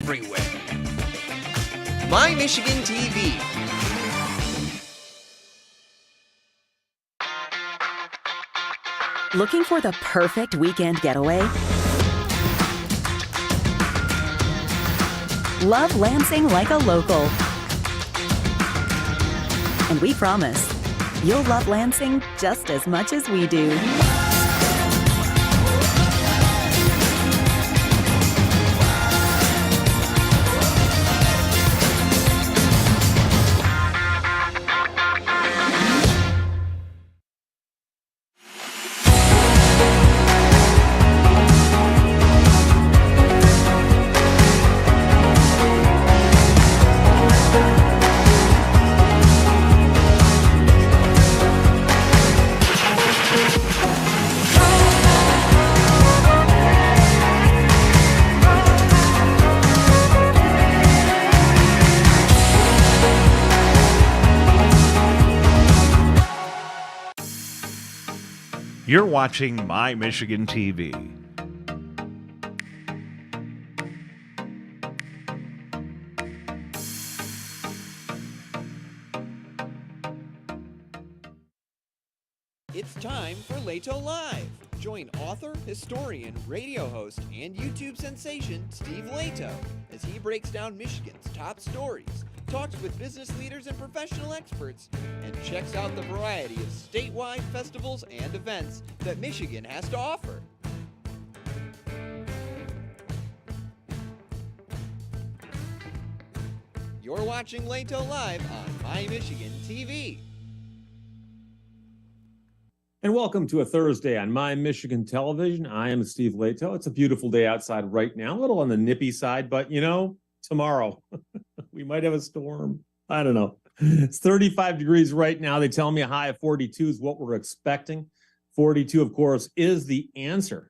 everywhere. My Michigan TV. Looking for the perfect weekend getaway? Love Lansing like a local. And we promise, you'll love Lansing just as much as we do. You're watching My Michigan TV. It's time for Lehto Live. Join author, historian, radio host, and YouTube sensation Steve Lehto as he breaks down Michigan's top stories, talks with business leaders and professional experts, and checks out the variety of statewide festivals and events that Michigan has to offer. You're watching Lehto Live on My Michigan TV. And welcome to a Thursday on My Michigan Television. I am Steve Lehto. It's a beautiful day outside right now, a little on the nippy side, but tomorrow we might have a storm. I don't know. It's 35 degrees right now. They tell me a high of 42 is what we're expecting. 42, of course, is the answer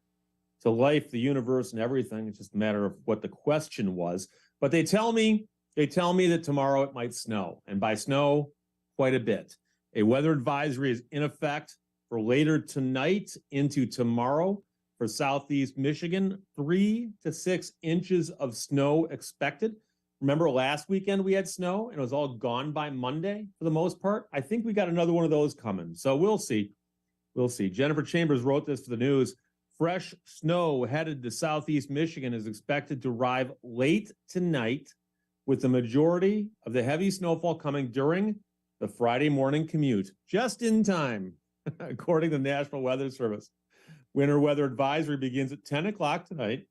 to life, the universe, and everything. It's just a matter of what the question was. But they tell me that tomorrow it might snow, and by snow, quite a bit. A weather advisory is in effect for later tonight into tomorrow for southeast Michigan. 3 to 6 inches of snow expected. Remember last weekend we had snow and it was all gone by Monday for the most part. I think we got another one of those coming. So we'll see. We'll see. Jennifer Chambers wrote this for the news. Fresh snow headed to southeast Michigan is expected to arrive late tonight, with the majority of the heavy snowfall coming during the Friday morning commute, just in time. According to the National Weather Service. Winter weather advisory begins at 10 o'clock tonight.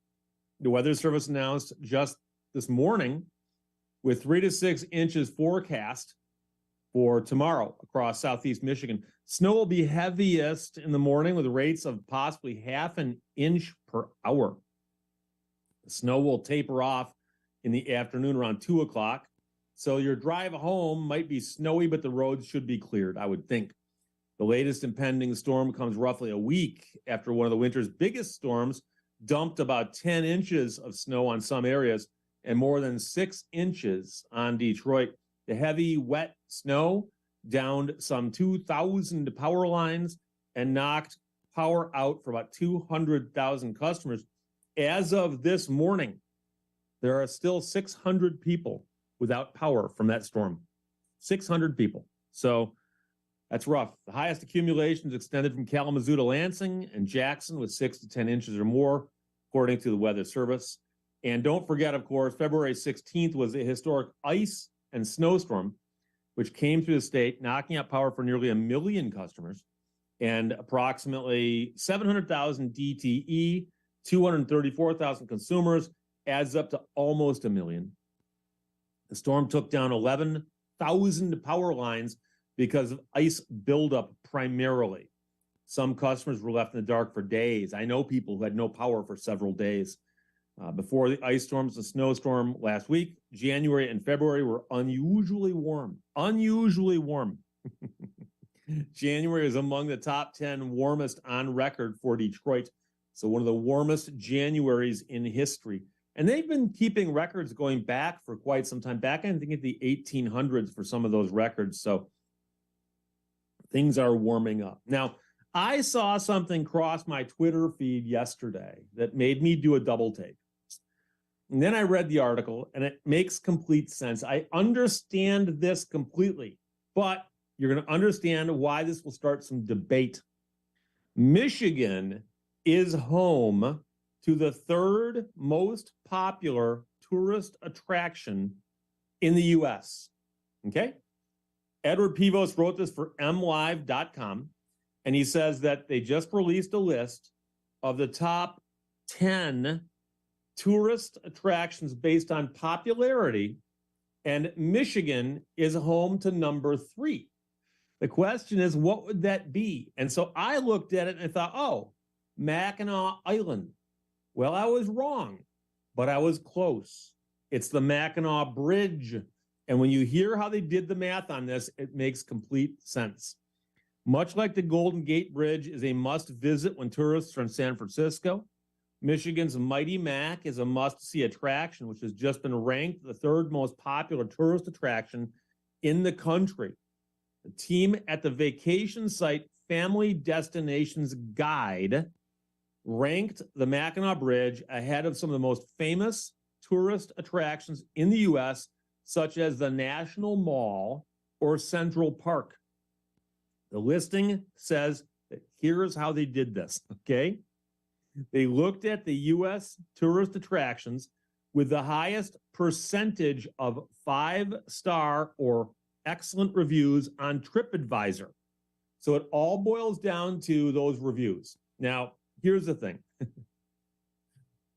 The Weather Service announced just this morning with 3 to 6 inches forecast for tomorrow across southeast Michigan. Snow will be heaviest in the morning with rates of possibly half an inch per hour. The snow will taper off in the afternoon around 2 o'clock. So your drive home might be snowy, but the roads should be cleared, I would think. The latest impending storm comes roughly a week after one of the winter's biggest storms dumped about 10 inches of snow on some areas and more than 6 inches on Detroit. The heavy, wet snow downed some 2,000 power lines and knocked power out for about 200,000 customers. As of this morning, there are still 600 people without power from that storm. 600 people. So that's rough. The highest accumulations extended from Kalamazoo to Lansing and Jackson with 6 to 10 inches or more, according to the Weather Service. And don't forget, of course, February 16th was a historic ice and snowstorm, which came through the state, knocking out power for nearly 1 million customers and approximately 700,000 DTE, 234,000 consumers, adds up to almost 1 million. The storm took down 11,000 power lines because of ice buildup primarily. Some customers were left in the dark for days. I know people who had no power for several days. Before the ice storms and snowstorm last week, January and February were unusually warm. Unusually warm. January is among the top 10 warmest on record for Detroit. So one of the warmest Januaries in history. And they've been keeping records going back for quite some time. Back, I think, at the 1800s for some of those records. So things are warming up. Now, I saw something cross my Twitter feed yesterday that made me do a double take. And then I read the article, and it makes complete sense. I understand this completely, but you're going to understand why this will start some debate. Michigan is home to the third most popular tourist attraction in the U.S. Okay? Edward Pivos wrote this for mlive.com, and he says that they just released a list of the top 10 tourist attractions based on popularity, and Michigan is home to number 3. The question is, what would that be? And so I looked at it and I thought, oh, Mackinac Island. Well, I was wrong, but I was close. It's the Mackinac Bridge. And when you hear how they did the math on this, it makes complete sense. Much like the Golden Gate Bridge is a must visit when tourists are in San Francisco, Michigan's Mighty Mac is a must-see attraction, which has just been ranked the third most popular tourist attraction in the country. The team at the vacation site Family Destinations Guide ranked the Mackinac Bridge ahead of some of the most famous tourist attractions in the U.S., such as the National Mall or Central Park. The listing says that here's how they did this, okay? They looked at the U.S. tourist attractions with the highest percentage of 5-star or excellent reviews on TripAdvisor. So it all boils down to those reviews. Now, here's the thing.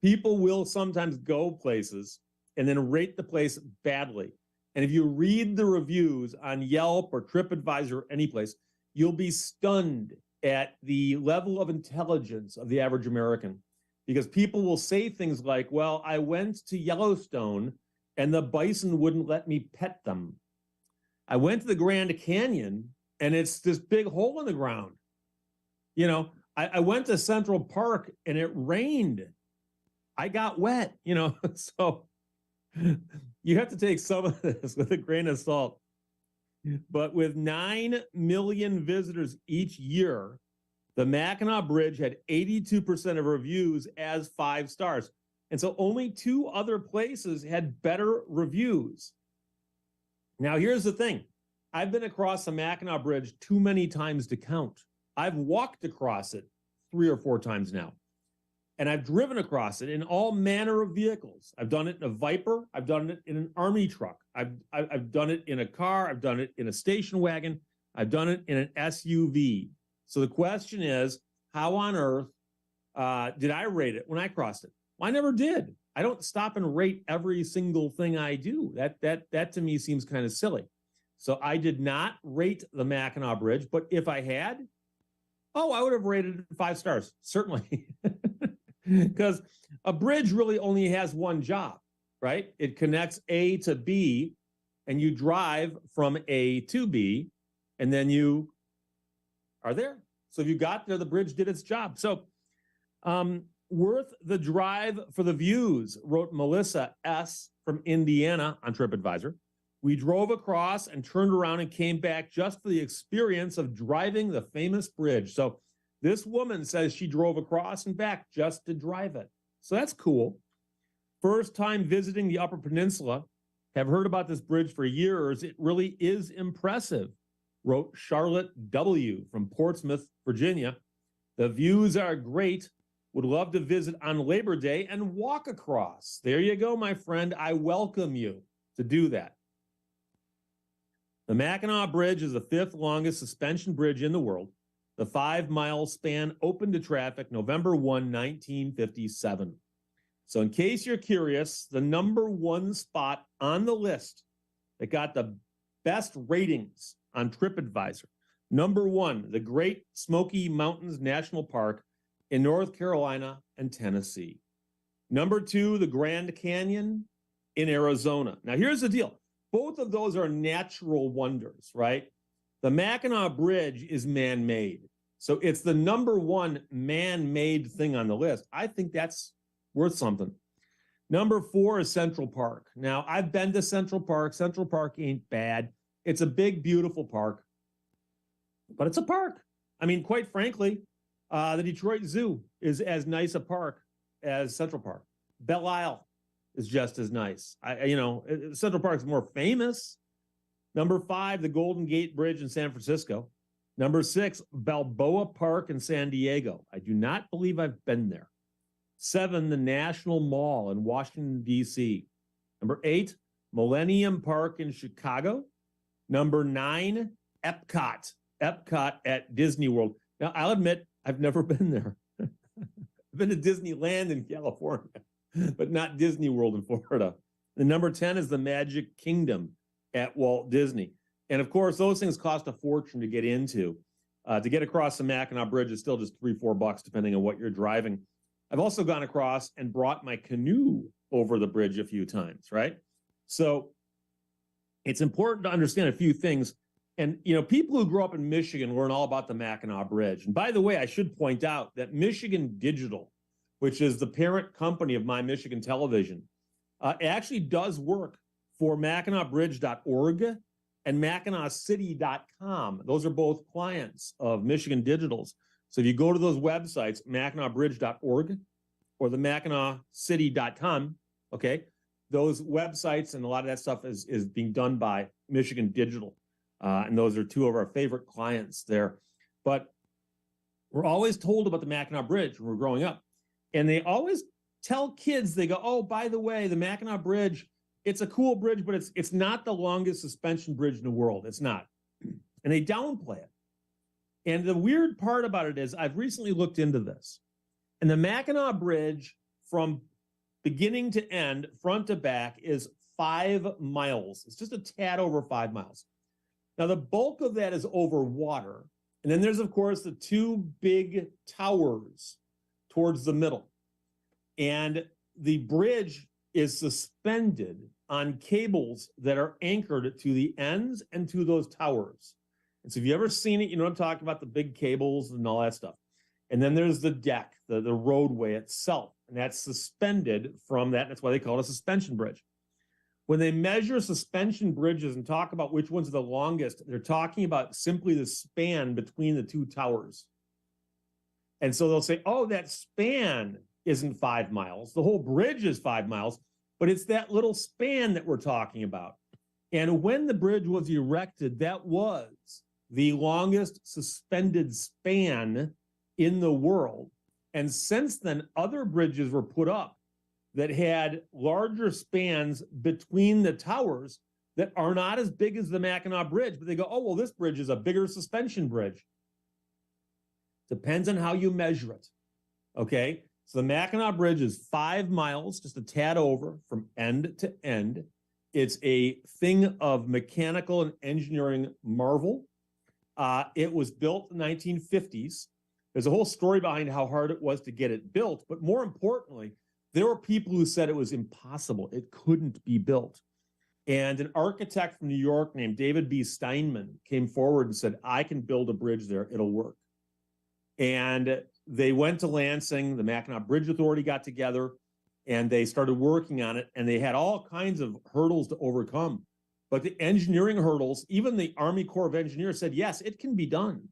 People will sometimes go places and then rate the place badly. And if you read the reviews on Yelp or TripAdvisor or any place, you'll be stunned at the level of intelligence of the average American, because people will say things like, well, I went to Yellowstone and the bison wouldn't let me pet them. I went to the Grand Canyon and it's this big hole in the ground. You know, I went to Central Park and it rained. I got wet, you know, so you have to take some of this with a grain of salt. But with 9 million visitors each year, the Mackinac Bridge had 82% of reviews as 5 stars. And so only 2 other places had better reviews. Now, here's the thing. I've been across the Mackinac Bridge too many times to count. I've walked across it 3 or 4 times now. And I've driven across it in all manner of vehicles. I've done it in a Viper. I've done it in an Army truck. I've done it in a car. I've done it in a station wagon. I've done it in an SUV. So the question is, how on earth did I rate it when I crossed it? Well, I never did. I don't stop and rate every single thing I do. That to me seems kind of silly. So I did not rate the Mackinac Bridge, but if I had, I would have rated it 5 stars, certainly. Because a bridge really only has one job, right? It connects A to B, and you drive from A to B, and then you are there. So if you got there, the bridge did its job. So worth the drive for the views, wrote Melissa S. from Indiana on TripAdvisor. We drove across and turned around and came back just for the experience of driving the famous bridge. So this woman says she drove across and back just to drive it. So that's cool. First time visiting the Upper Peninsula. Have heard about this bridge for years. It really is impressive, wrote Charlotte W. from Portsmouth, Virginia. The views are great. Would love to visit on Labor Day and walk across. There you go, my friend. I welcome you to do that. The Mackinac Bridge is the 5th longest suspension bridge in the world. The 5-mile span opened to traffic November 1, 1957. So in case you're curious, the number 1 spot on the list that got the best ratings on TripAdvisor, number 1, the Great Smoky Mountains National Park in North Carolina and Tennessee. Number 2, the Grand Canyon in Arizona. Now here's the deal. Both of those are natural wonders, right? The Mackinac Bridge is man-made. So it's the number 1 man-made thing on the list. I think that's worth something. Number 4 is Central Park. Now, I've been to Central Park. Central Park ain't bad. It's a big, beautiful park, but it's a park. I mean, quite frankly, the Detroit Zoo is as nice a park as Central Park. Belle Isle is just as nice. Central Park is more famous. Number 5, the Golden Gate Bridge in San Francisco. Number 6, Balboa Park in San Diego. I do not believe I've been there. 7, the National Mall in Washington, D.C. Number 8, Millennium Park in Chicago. Number 9, Epcot at Disney World. Now, I'll admit, I've never been there. I've been to Disneyland in California, but not Disney World in Florida. The number 10 is the Magic Kingdom at Walt Disney. And of course, those things cost a fortune to get into. To get across the Mackinac Bridge is still just $3-4, depending on what you're driving. I've also gone across and brought my canoe over the bridge a few times, right? So it's important to understand a few things. And, people who grow up in Michigan learn all about the Mackinac Bridge. And by the way, I should point out that Michigan Digital, which is the parent company of My Michigan Television, actually does work for MackinacBridge.org and MackinacCity.com. Those are both clients of Michigan Digital's. So if you go to those websites, MackinacBridge.org or the MackinacCity.com, okay, those websites and a lot of that stuff is being done by Michigan Digital. And those are two of our favorite clients there. But we're always told about the Mackinac Bridge when we're growing up. And they always tell kids, they go, oh, by the way, the Mackinac Bridge, it's a cool bridge, but it's not the longest suspension bridge in the world. It's not. And they downplay it. And the weird part about it is I've recently looked into this. And the Mackinac Bridge from beginning to end, front to back, is 5 miles. It's just a tad over 5 miles. Now, the bulk of that is over water. And then there's, of course, the 2 big towers towards the middle. And the bridge is suspended on cables that are anchored to the ends and to those towers. And so if you've ever seen it, you know what I'm talking about, the big cables and all that stuff. And then there's the deck, the roadway itself, and that's suspended from that. That's why they call it a suspension bridge. When they measure suspension bridges and talk about which ones are the longest, they're talking about simply the span between the 2 towers. And so they'll say, oh, that span isn't 5 miles. The whole bridge is 5 miles, but it's that little span that we're talking about. And when the bridge was erected, that was the longest suspended span in the world. And since then, other bridges were put up that had larger spans between the towers that are not as big as the Mackinac Bridge, but they go, oh, well, this bridge is a bigger suspension bridge. Depends on how you measure it, okay? So the Mackinac Bridge is 5 miles, just a tad over from end to end. It's a thing of mechanical and engineering marvel. It was built in the 1950s. There's a whole story behind how hard it was to get it built, but more importantly, there were people who said it was impossible. It couldn't be built. And an architect from New York named David B. Steinman came forward and said, I can build a bridge there. It'll work. And they went to Lansing. The Mackinac Bridge Authority got together, and they started working on it. And they had all kinds of hurdles to overcome. But the engineering hurdles, even the Army Corps of Engineers said, yes, it can be done.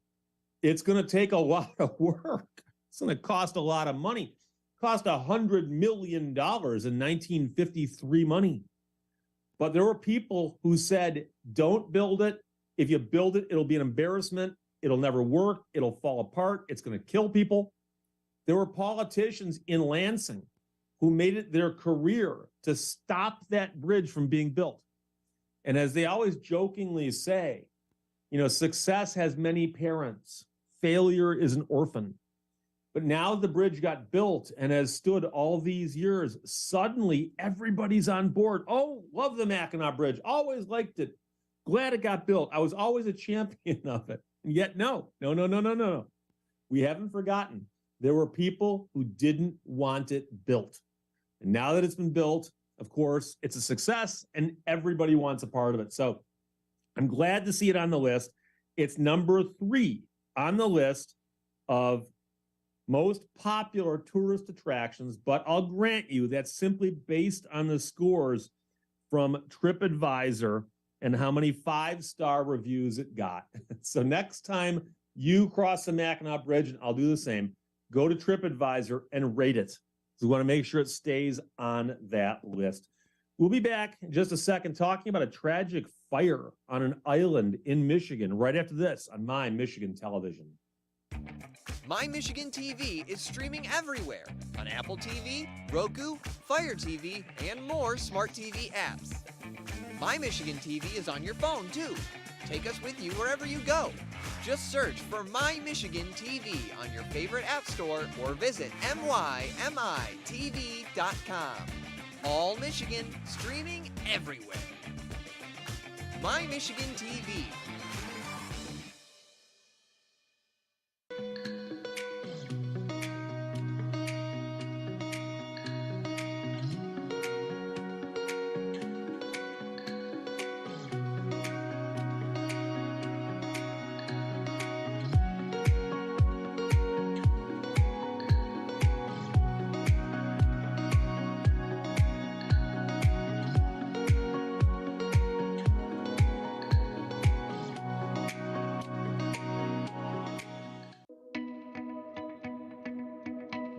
It's going to take a lot of work. It's going to cost a lot of money. Cost $100 million in 1953 money. But there were people who said, don't build it. If you build it, it'll be an embarrassment. It'll never work. It'll fall apart. It's going to kill people. There were politicians in Lansing who made it their career to stop that bridge from being built. And as they always jokingly say, success has many parents. Failure is an orphan. But now the bridge got built and has stood all these years. Suddenly, everybody's on board. Oh, love the Mackinac Bridge. Always liked it. Glad it got built. I was always a champion of it. And yet, no. We haven't forgotten. There were people who didn't want it built. And now that it's been built, of course, it's a success and everybody wants a part of it. So I'm glad to see it on the list. It's number 3 on the list of most popular tourist attractions, but I'll grant you that's simply based on the scores from TripAdvisor and how many 5-star reviews it got. So next time you cross the Mackinac Bridge, and I'll do the same, go to TripAdvisor and rate it. So we want to make sure it stays on that list. We'll be back in just a second talking about a tragic fire on an island in Michigan right after this on My Michigan Television. My Michigan TV is streaming everywhere on Apple TV, Roku, Fire TV, and more smart TV apps. My Michigan TV is on your phone too. Take us with you wherever you go. Just search for My Michigan TV on your favorite app store or visit mymitv.com. All Michigan, streaming everywhere. My Michigan TV.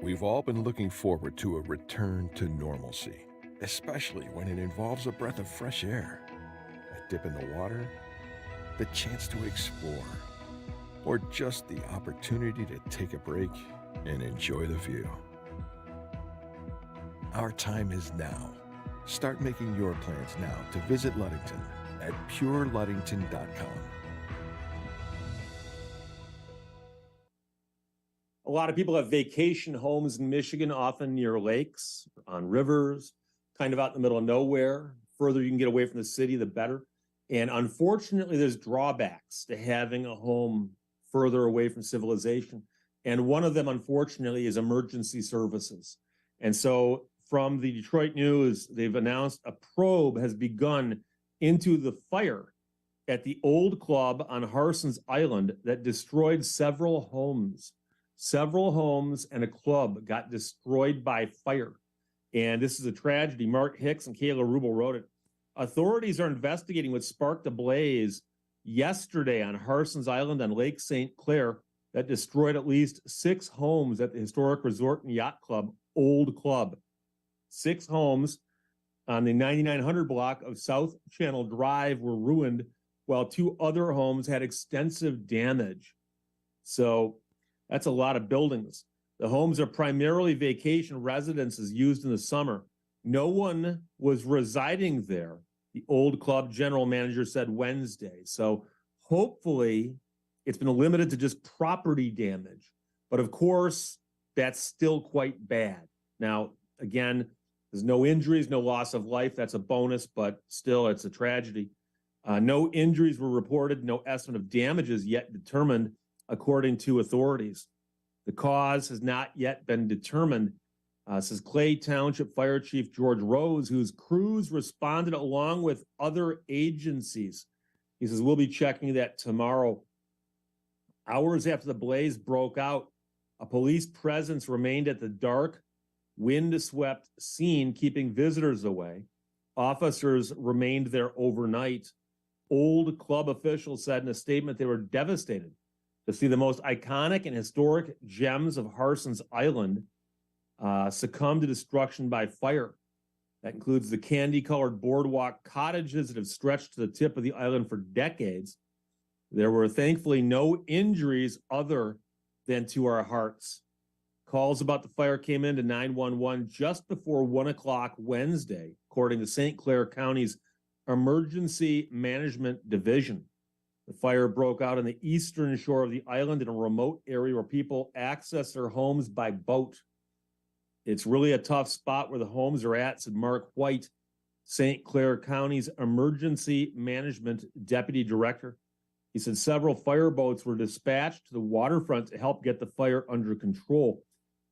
We've all been looking forward to a return to normalcy, especially when it involves a breath of fresh air, a dip in the water, the chance to explore, or just the opportunity to take a break and enjoy the view. Our time is now. Start making your plans now to visit Ludington at pureludington.com. A lot of people have vacation homes in Michigan, often near lakes, on rivers, kind of out in the middle of nowhere. Further you can get away from the city, the better. And unfortunately, there's drawbacks to having a home further away from civilization. And one of them, unfortunately, is emergency services. And so from the Detroit News, they've announced a probe has begun into the fire at the old club on Harson's Island that destroyed several homes. Several homes and a club got destroyed by fire. And this is a tragedy. Mark Hicks and Kayla Rubel wrote it. Authorities are investigating what sparked a blaze yesterday on Harson's Island on Lake St. Clair that destroyed at least 6 homes at the historic resort and yacht club, Old Club. 6 homes on the 9900 block of South Channel Drive were ruined, while 2 other homes had extensive damage. So that's a lot of buildings. The homes are primarily vacation residences used in the summer. No one was residing there, the Old Club general manager said Wednesday. So hopefully it's been limited to just property damage. But of course, that's still quite bad. Now, again, there's no injuries, no loss of life. That's a bonus, but still it's a tragedy. No injuries were reported, no estimate of damages yet determined, according to authorities. The cause has not yet been determined, says Clay Township Fire Chief George Rose, whose crews responded along with other agencies. He says, we'll be checking that tomorrow. Hours after the blaze broke out, a police presence remained at the dark, wind-swept scene, keeping visitors away. Officers remained there overnight. Old Club officials said in a statement they were devastated to see the most iconic and historic gems of Harson's Island succumb to destruction by fire. That includes the candy-colored boardwalk cottages that have stretched to the tip of the island for decades. There were thankfully no injuries other than to our hearts. Calls about the fire came into 911 just before 1 o'clock Wednesday, according to St. Clair County's Emergency Management Division. The fire broke out on the eastern shore of the island in a remote area where people access their homes by boat. It's really a tough spot where the homes are at, said Mark White, St. Clair County's Emergency Management Deputy Director. He said several fireboats were dispatched to the waterfront to help get the fire under control.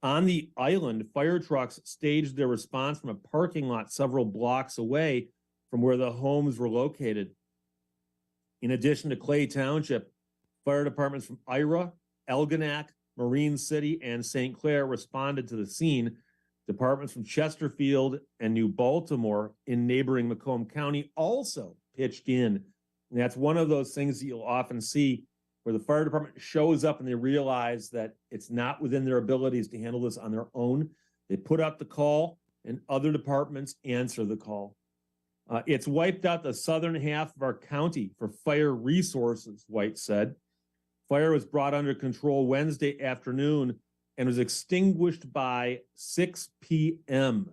On the island, fire trucks staged their response from a parking lot several blocks away from where the homes were located. In addition to Clay Township, fire departments from Ira, Elginak, Marine City, and St. Clair responded to the scene. Departments from Chesterfield and New Baltimore in neighboring Macomb County also pitched in. And that's one of those things that you'll often see where the fire department shows up and they realize that it's not within their abilities to handle this on their own. They put out the call, and other departments answer the call. It's wiped out the southern half of our county for fire resources, White said. Fire was brought under control Wednesday afternoon and was extinguished by 6 p.m.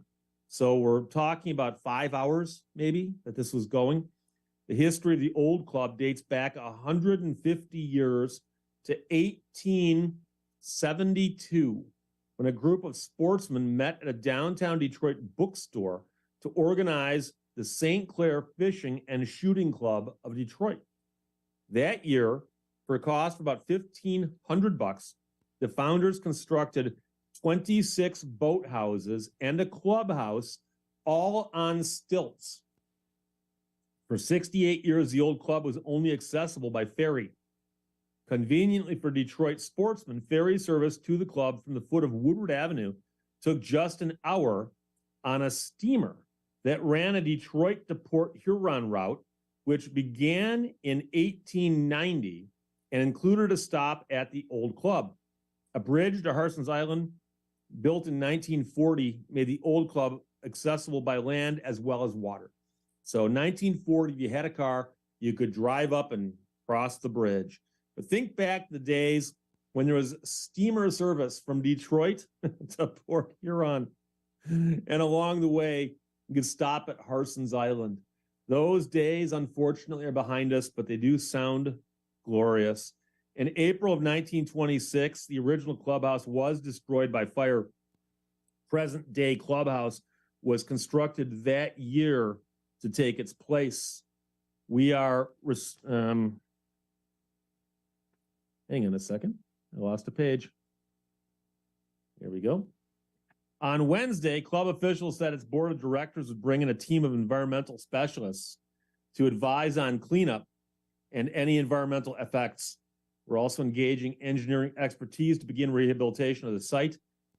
So we're talking about 5 hours, maybe, that this was going. The history of the old club dates back 150 years to 1872, when a group of sportsmen met at a downtown Detroit bookstore to organize the St. Clair Fishing and Shooting Club of Detroit. That year, for a cost of about $1,500, the founders constructed 26 boathouses and a clubhouse, all on stilts. For 68 years, the old club was only accessible by ferry. Conveniently for Detroit sportsmen, ferry service to the club from the foot of Woodward Avenue took just an hour on a steamer that ran a Detroit to Port Huron route, which began in 1890 and included a stop at the old club. A bridge to Harson's Island, built in 1940, made the old club accessible by land as well as water. So 1940, if you had a car, you could drive up and cross the bridge. But think back to the days when there was steamer service from Detroit to Port Huron. And along the way, you could stop at Harson's Island. Those days, unfortunately, are behind us, but they do sound glorious. In April of 1926, the original clubhouse was destroyed by fire. Present-day clubhouse was constructed that year to take its place. We are, hang on a second. I lost a page. There we go. On Wednesday, club officials said its board of directors would bring in a team of environmental specialists to advise on cleanup and any environmental effects. We're also engaging engineering expertise to begin rehabilitation of the site.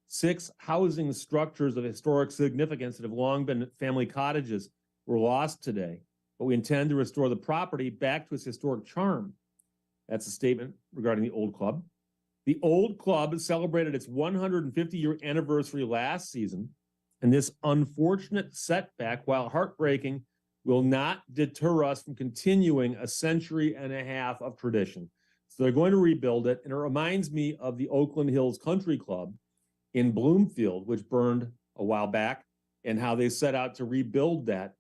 6 housing structures of historic significance that have long been family cottages were lost today, but we intend to restore the property back to its historic charm. That's a statement regarding the old club. The old club celebrated its 150-year anniversary last season, and this unfortunate setback, while heartbreaking, will not deter us from continuing a century and a half of tradition. So they're going to rebuild it, and it reminds me of the Oakland Hills Country Club in Bloomfield, which burned a while back, and how they set out to rebuild that,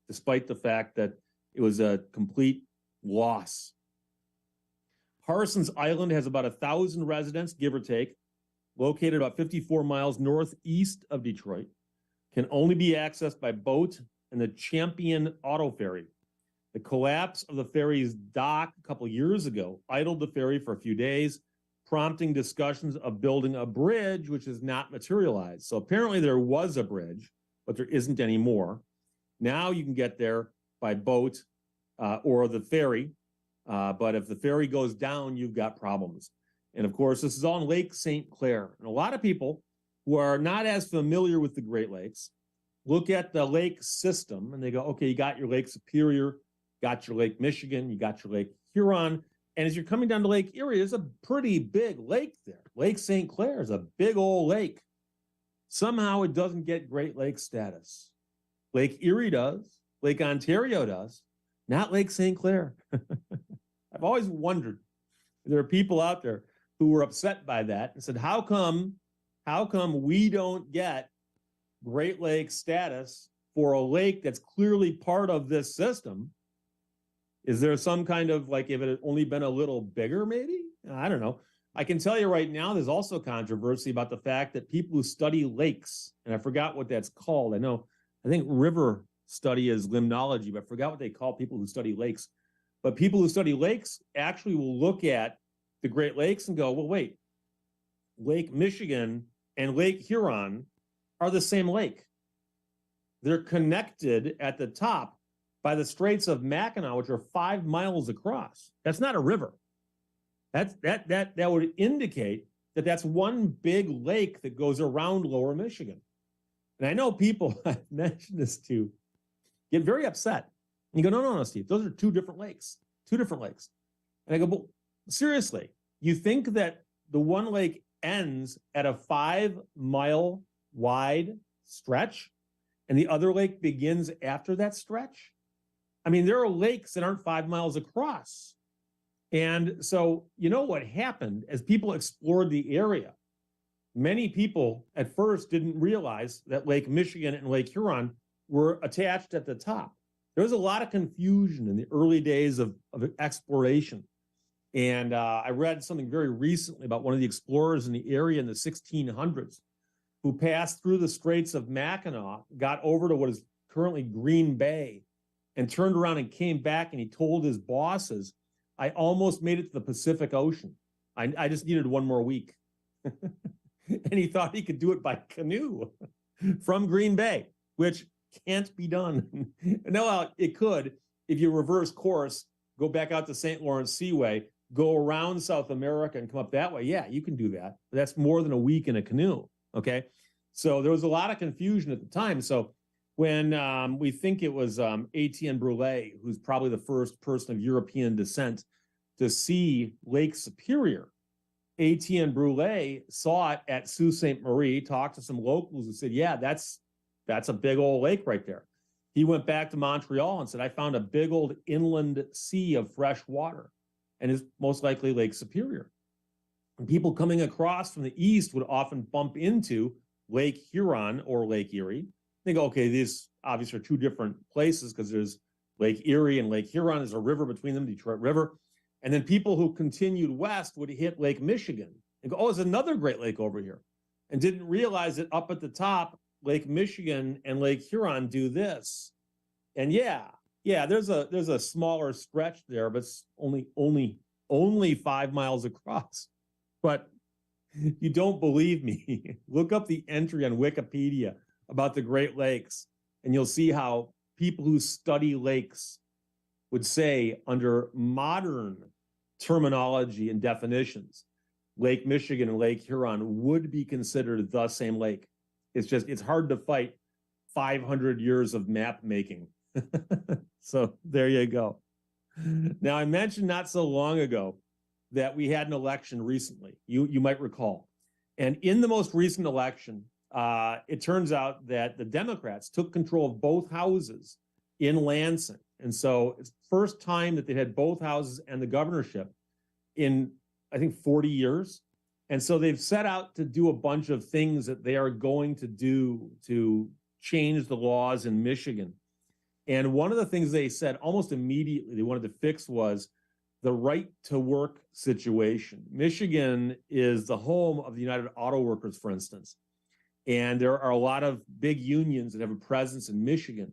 despite the fact that it was a complete loss. Harson's Island has about 1,000 residents, give or take, located about 54 miles northeast of Detroit, can only be accessed by boat and the Champion Auto Ferry. The collapse of the ferry's dock a couple years ago idled the ferry for a few days, prompting discussions of building a bridge, which has not materialized. So apparently there was a bridge, but there isn't anymore. Now you can get there by boat or the ferry. But if the ferry goes down, you've got problems. And of course, this is all in Lake St. Clair. And a lot of people who are not as familiar with the Great Lakes look at the lake system and they go, okay, you got your Lake Superior, got your Lake Michigan, you got your Lake Huron. And as you're coming down to Lake Erie, there's a pretty big lake there. Lake St. Clair is a big old lake. Somehow it doesn't get Great Lake status. Lake Erie does, Lake Ontario does, not Lake St. Clair. I've always wondered, there are people out there who were upset by that and said, how come we don't get Great Lake status for a lake that's clearly part of this system? Is there some kind of, like, if it had only been a little bigger, maybe? I don't know. I can tell you right now, there's also controversy about the fact that people who study lakes, and I forgot what that's called. I think river study is limnology, but I forgot what they call people who study lakes. But people who study lakes actually will look at the Great Lakes and go, well, wait, Lake Michigan and Lake Huron are the same lake. They're connected at the top by the Straits of Mackinac, which are 5 miles across. That's not a river. That would indicate that that's one big lake that goes around Lower Michigan. And I know people I've mentioned this to get very upset. And you go, no, Steve, those are 2 different lakes, 2 different lakes. And I go, but seriously, you think that the one lake ends at a 5-mile wide stretch and the other lake begins after that stretch. I mean, there are lakes that aren't 5 miles across. And so, you know what happened as people explored the area? Many people at first didn't realize that Lake Michigan and Lake Huron were attached at the top. There was a lot of confusion in the early days of exploration. And I read something very recently about one of the explorers in the area in the 1600s who passed through the Straits of Mackinac, got over to what is currently Green Bay, and turned around and came back, and he told his bosses, I almost made it to the Pacific Ocean. I just needed one more week. And he thought he could do it by canoe from Green Bay, which can't be done. No, it could if you reverse course, go back out to St. Lawrence Seaway, go around South America and come up that way. Yeah, you can do that. But that's more than a week in a canoe, okay? So there was a lot of confusion at the time. So when we think it was Etienne Brule, who's probably the first person of European descent to see Lake Superior, Etienne Brule saw it at Sault Ste. Marie, talked to some locals who said, yeah, that's a big old lake right there. He went back to Montreal and said, I found a big old inland sea of fresh water, and it's most likely Lake Superior. And people coming across from the east would often bump into Lake Huron or Lake Erie. They go, okay, these obviously are two different places because there's Lake Erie and Lake Huron. There's a river between them, Detroit River. And then people who continued west would hit Lake Michigan and go, oh, there's another Great Lake over here. And didn't realize that up at the top, Lake Michigan and Lake Huron do this. And yeah, there's a smaller stretch there, but it's only 5 miles across. But you don't believe me. Look up the entry on Wikipedia about the Great Lakes, and you'll see how people who study lakes would say, under modern terminology and definitions, Lake Michigan and Lake Huron would be considered the same lake. It's hard to fight 500 years of map making. So there you go. Now, I mentioned not so long ago that we had an election recently. You might recall. And in the most recent election, it turns out that the Democrats took control of both houses in Lansing. And so it's the first time that they had both houses and the governorship in, I think, 40 years. And so they've set out to do a bunch of things that they are going to do to change the laws in Michigan. And one of the things they said almost immediately they wanted to fix was the right to work situation. Michigan is the home of the United Auto Workers, for instance. And there are a lot of big unions that have a presence in Michigan.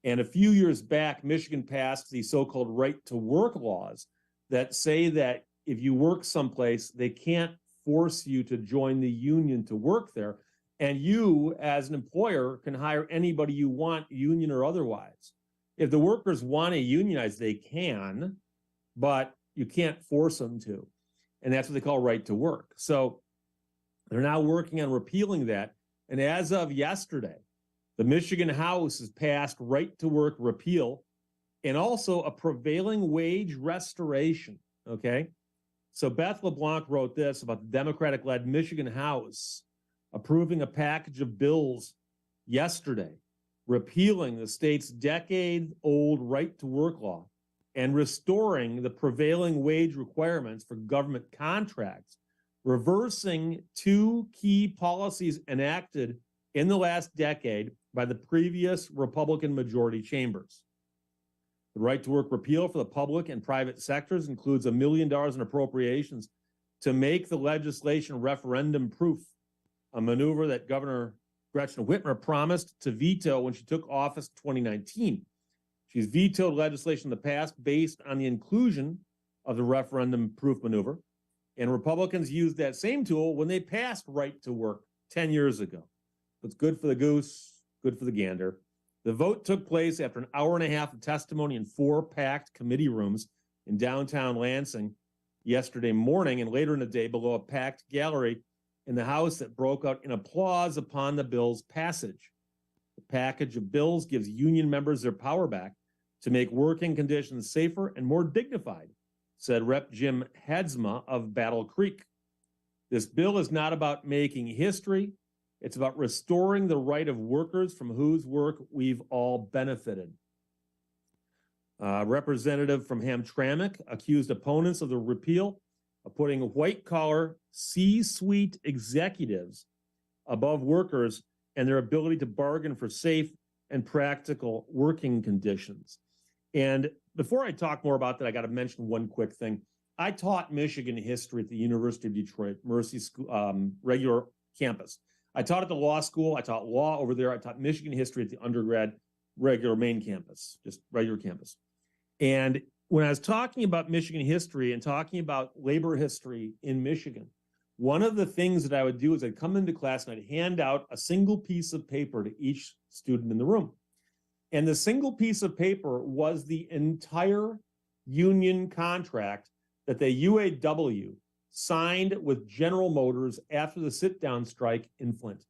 And a few years back, Michigan passed the so-called right to work laws that say that if you work someplace, they can't force you to join the union to work there. And you, as an employer, can hire anybody you want, union or otherwise. If the workers want to unionize, they can, but you can't force them to. And that's what they call right to work. So they're now working on repealing that. And as of yesterday, the Michigan House has passed right to work repeal and also a prevailing wage restoration, okay? So Beth LeBlanc wrote this about the Democratic-led Michigan House approving a package of bills yesterday, repealing the state's decade-old right to work law and restoring the prevailing wage requirements for government contracts, reversing two key policies enacted in the last decade by the previous Republican majority chambers. The right to work repeal for the public and private sectors includes $1 million in appropriations to make the legislation referendum proof, a maneuver that Governor Gretchen Whitmer promised to veto when she took office in 2019. She's vetoed legislation in the past based on the inclusion of the referendum proof maneuver, and Republicans used that same tool when they passed right to work 10 years ago. It's good for the goose, good for the gander. The vote took place after an hour and a half of testimony in 4 packed committee rooms in downtown Lansing yesterday morning, and later in the day below a packed gallery in the House that broke out in applause upon the bill's passage. The package of bills gives union members their power back to make working conditions safer and more dignified, said Rep. Jim Hedzma of Battle Creek. This bill is not about making history. It's about restoring the right of workers from whose work we've all benefited. Representative from Hamtramck accused opponents of the repeal of putting white-collar C-suite executives above workers and their ability to bargain for safe and practical working conditions. And before I talk more about that, I got to mention one quick thing. I taught Michigan history at the University of Detroit, Mercy School, regular campus. I taught at the law school. I taught law over there. I taught Michigan history at the undergrad, regular main campus, just regular campus. And when I was talking about Michigan history and talking about labor history in Michigan, one of the things that I would do is I'd come into class and I'd hand out a single piece of paper to each student in the room. And the single piece of paper was the entire union contract that the UAW signed with General Motors after the sit-down strike in Flint.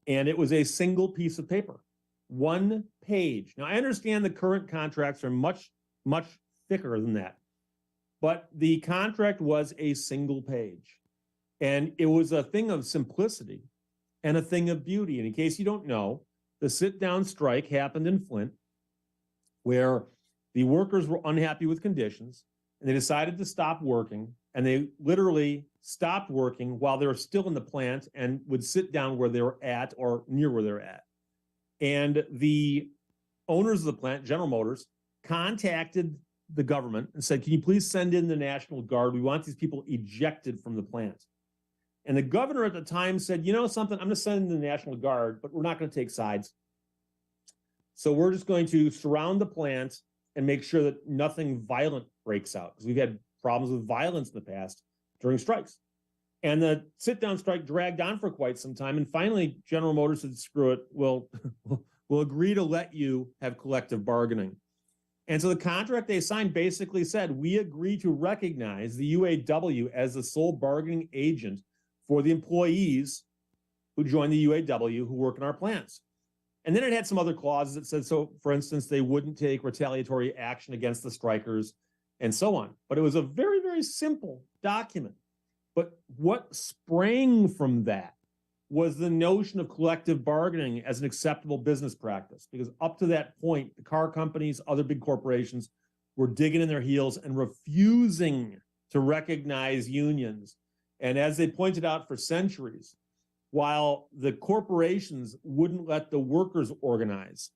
And it was a single piece of paper, 1 page. Now, I understand the current contracts are much, much thicker than that, but the contract was a single page. And it was a thing of simplicity and a thing of beauty. And in case you don't know, the sit-down strike happened in Flint, where the workers were unhappy with conditions, and they decided to stop working, and they literally stopped working while they were still in the plant and would sit down where they were at or near where they're at. And the owners of the plant, General Motors, contacted the government and said, can you please send in the National Guard? We want these people ejected from the plant. And the governor at the time said, you know something, I'm going to send in the National Guard, but we're not going to take sides. So we're just going to surround the plant and make sure that nothing violent breaks out, because we've had problems with violence in the past during strikes. And the sit-down strike dragged on for quite some time. And finally, General Motors said, screw it, we'll agree to let you have collective bargaining. And so the contract they signed basically said, we agree to recognize the UAW as the sole bargaining agent for the employees who join the UAW who work in our plants. And then it had some other clauses that said, so for instance, they wouldn't take retaliatory action against the strikers and so on. But it was a very, very simple document. But what sprang from that was the notion of collective bargaining as an acceptable business practice, because up to that point, the car companies, other big corporations were digging in their heels and refusing to recognize unions. And as they pointed out for centuries, while the corporations wouldn't let the workers organize,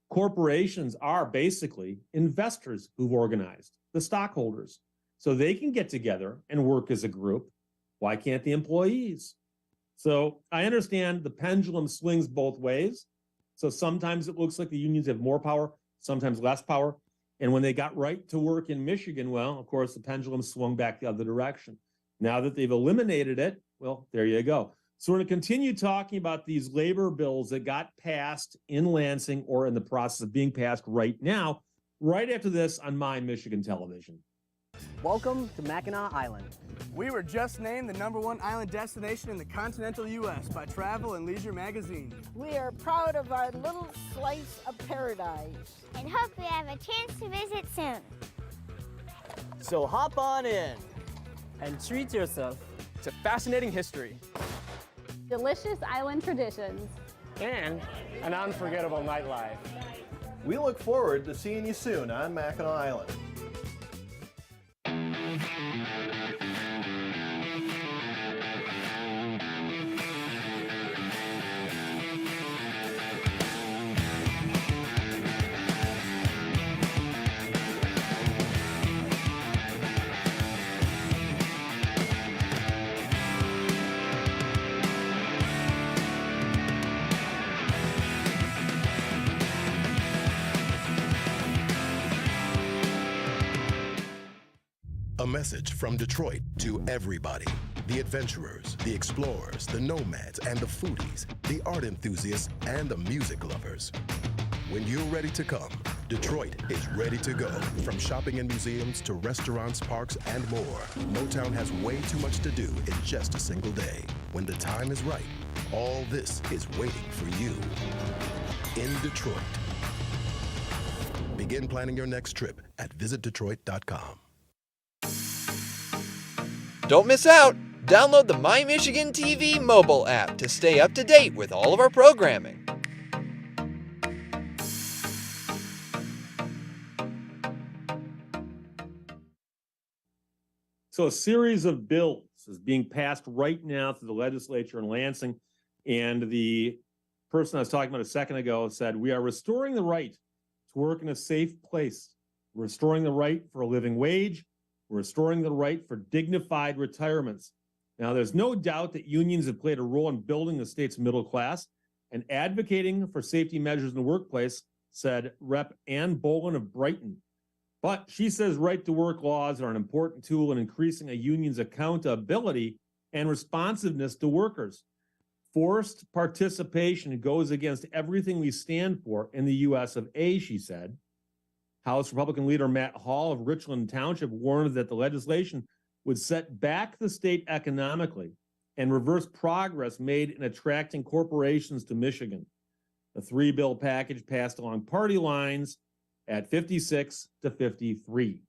corporations are basically investors who've organized, the stockholders. So they can get together and work as a group. Why can't the employees? So I understand the pendulum swings both ways. So sometimes it looks like the unions have more power, sometimes less power. And when they got right to work in Michigan, well, of course, the pendulum swung back the other direction. Now that they've eliminated it, well, there you go. So we're going to continue talking about these labor bills that got passed in Lansing or in the process of being passed right now, right after this on My Michigan Television. Welcome to Mackinac Island. We were just named the #1 island destination in the continental U.S. by Travel and Leisure magazine. We are proud of our little slice of paradise. And hope we have a chance to visit soon. So hop on in and treat yourself It's a fascinating history. Delicious island traditions. And an unforgettable nightlife. We look forward to seeing you soon on Mackinac Island. A message from Detroit to everybody. The adventurers, the explorers, the nomads, and the foodies, the art enthusiasts, and the music lovers. When you're ready to come, Detroit is ready to go. From shopping and museums to restaurants, parks, and more, Motown has way too much to do in just a single day. When the time is right, all this is waiting for you in Detroit. Begin planning your next trip at visitdetroit.com. Don't miss out! Download the My Michigan TV mobile app to stay up to date with all of our programming. So a series of bills is being passed right now through the legislature in Lansing. And the person I was talking about a second ago said, we are restoring the right to work in a safe place. We're restoring the right for a living wage. We're restoring the right for dignified retirements. Now, there's no doubt that unions have played a role in building the state's middle class and advocating for safety measures in the workplace, said Rep. Ann Bolin of Brighton. But she says right-to-work laws are an important tool in increasing a union's accountability and responsiveness to workers. Forced participation goes against everything we stand for in the U.S. of A., she said. House Republican leader Matt Hall of Richland Township warned that the legislation would set back the state economically and reverse progress made in attracting corporations to Michigan. The three-bill package passed along party lines at 56 to 53.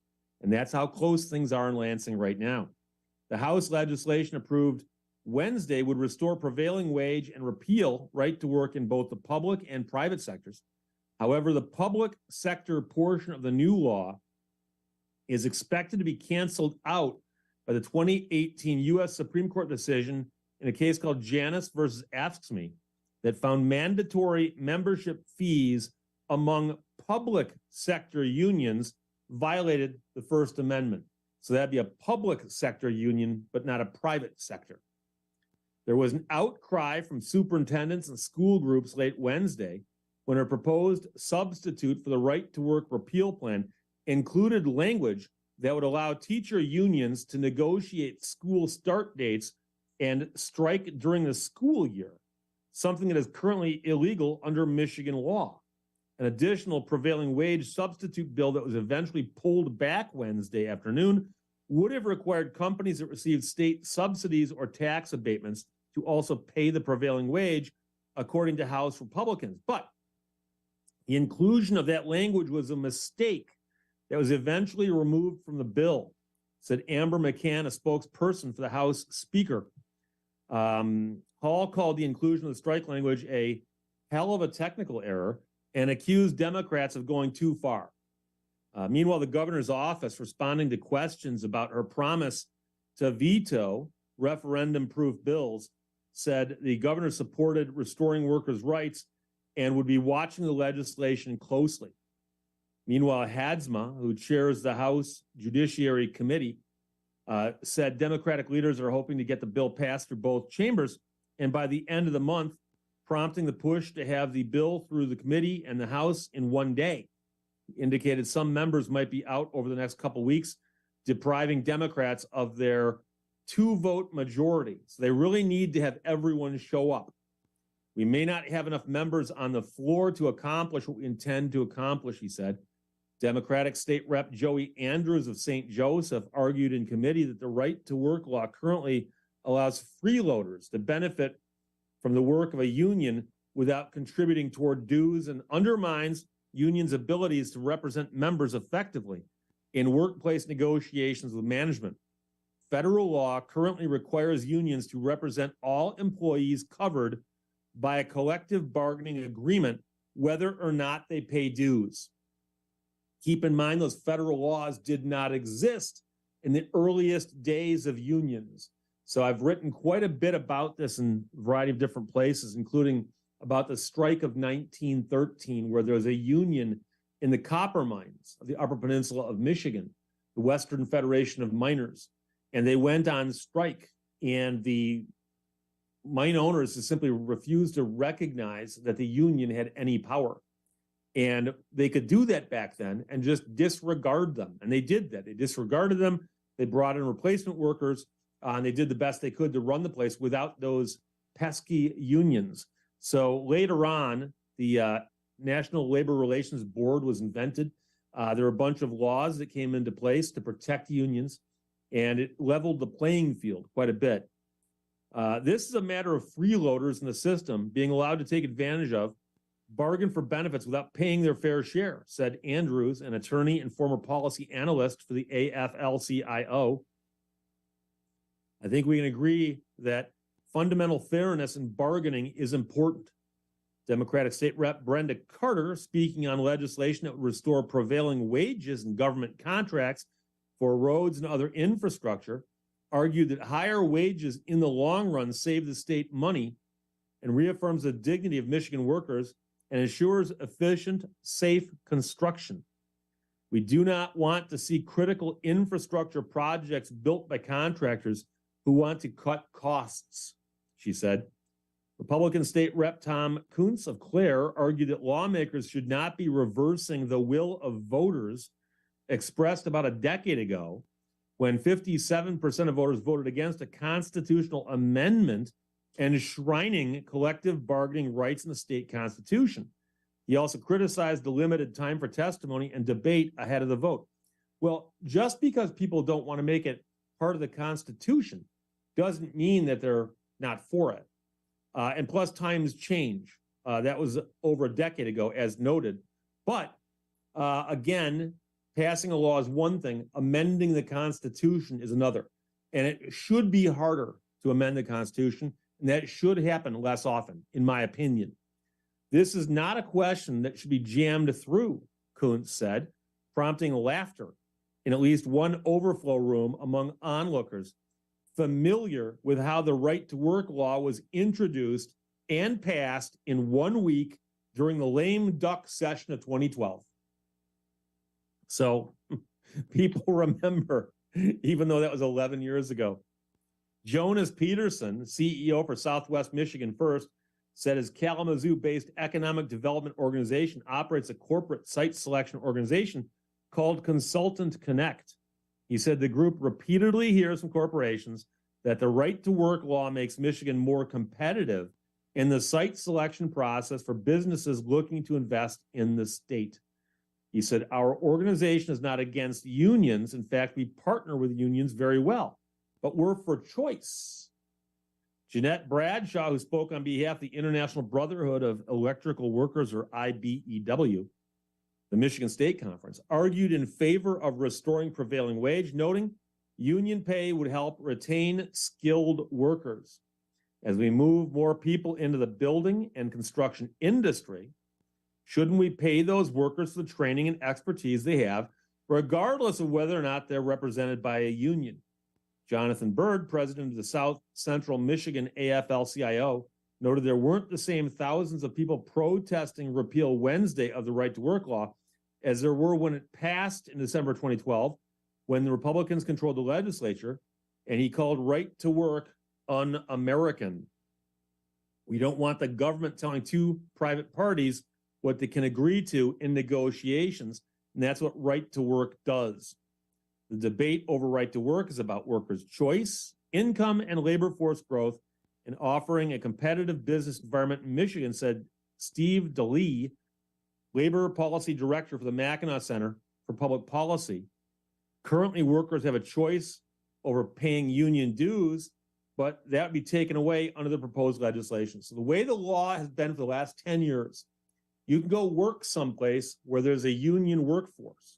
And that's how close things are in Lansing right now. The House legislation approved Wednesday would restore prevailing wage and repeal right to work in both the public and private sectors. However, the public sector portion of the new law is expected to be canceled out by the 2018 U.S. Supreme Court decision in a case called Janus versus Asks Me that found mandatory membership fees among public sector unions violated the First Amendment. So that'd be a public sector union, but not a private sector. There was an outcry from superintendents and school groups late Wednesday when a proposed substitute for the right to work repeal plan included language that would allow teacher unions to negotiate school start dates and strike during the school year, something that is currently illegal under Michigan law. An additional prevailing wage substitute bill that was eventually pulled back Wednesday afternoon would have required companies that received state subsidies or tax abatements to also pay the prevailing wage, according to House Republicans. But the inclusion of that language was a mistake that was eventually removed from the bill, said Amber McCann, a spokesperson for the House Speaker. Hall called the inclusion of the strike language a hell of a technical error and accused Democrats of going too far. Meanwhile, the governor's office, responding to questions about her promise to veto referendum-proof bills, said the governor supported restoring workers' rights and would be watching the legislation closely. Meanwhile, Hadsma, who chairs the House Judiciary Committee, said Democratic leaders are hoping to get the bill passed through both chambers and by the end of the month, prompting the push to have the bill through the committee and the House in one day. He indicated some members might be out over the next couple weeks, depriving Democrats of their 2-vote majority. So they really need to have everyone show up. We may not have enough members on the floor to accomplish what we intend to accomplish, he said. Democratic State Rep Joey Andrews of St. Joseph argued in committee that the right to work law currently allows freeloaders to benefit from the work of a union without contributing toward dues and undermines unions' abilities to represent members effectively in workplace negotiations with management. Federal law currently requires unions to represent all employees covered by a collective bargaining agreement, whether or not they pay dues. Keep in mind, those federal laws did not exist in the earliest days of unions. So I've written quite a bit about this in a variety of different places, including about the strike of 1913, where there was a union in the copper mines of the Upper Peninsula of Michigan, the Western Federation of Miners, and they went on strike, and the mine owners simply refused to recognize that the union had any power. And they could do that back then and just disregard them. And they did that. They disregarded them. They brought in replacement workers, and they did the best they could to run the place without those pesky unions. So later on, the National Labor Relations Board was invented. There were a bunch of laws that came into place to protect unions, and it leveled the playing field quite a bit. This is a matter of freeloaders in the system being allowed to take advantage of, bargain for benefits without paying their fair share, said Andrews, an attorney and former policy analyst for the AFL-CIO. I think we can agree that fundamental fairness in bargaining is important. Democratic State Rep Brenda Carter, speaking on legislation that would restore prevailing wages in government contracts for roads and other infrastructure, argued that higher wages in the long run save the state money and reaffirms the dignity of Michigan workers and ensures efficient, safe construction. We do not want to see critical infrastructure projects built by contractors who want to cut costs, she said. Republican State Rep Tom Kuntz of Clare argued that lawmakers should not be reversing the will of voters expressed about a decade ago when 57% of voters voted against a constitutional amendment enshrining collective bargaining rights in the state constitution. He also criticized the limited time for testimony and debate ahead of the vote. Well, just because people don't want to make it part of the Constitution doesn't mean that they're not for it. And plus, times change. That was over a decade ago, as noted. But again, passing a law is one thing, amending the Constitution is another. And it should be harder to amend the Constitution, and that should happen less often, in my opinion. This is not a question that should be jammed through, Kuntz said, prompting laughter in at least one overflow room among onlookers familiar with how the right to work law was introduced and passed in 1 week during the lame duck session of 2012. So people remember, even though that was 11 years ago. Jonas Peterson, CEO for Southwest Michigan First, said his Kalamazoo-based economic development organization operates a corporate site selection organization called Consultant Connect. He said the group repeatedly hears from corporations that the right to work law makes Michigan more competitive in the site selection process for businesses looking to invest in the state. He said, our organization is not against unions. In fact, we partner with unions very well, but we're for choice. Jeanette Bradshaw, who spoke on behalf of the International Brotherhood of Electrical Workers, or IBEW, the Michigan State Conference, argued in favor of restoring prevailing wage, noting union pay would help retain skilled workers. As we move more people into the building and construction industry, shouldn't we pay those workers for the training and expertise they have, regardless of whether or not they're represented by a union? Jonathan Bird, president of the South Central Michigan AFL-CIO, noted there weren't the same thousands of people protesting repeal Wednesday of the right to work law as there were when it passed in December 2012, when the Republicans controlled the legislature, and he called right to work un-American. We don't want the government telling two private parties what they can agree to in negotiations, and that's what right to work does. The debate over right to work is about workers' choice, income, and labor force growth, and offering a competitive business environment in Michigan, said Steve DeLee, Labor Policy Director for the Mackinac Center for Public Policy. Currently, workers have a choice over paying union dues, but that would be taken away under the proposed legislation. So the way the law has been for the last 10 years, you can go work someplace where there's a union workforce,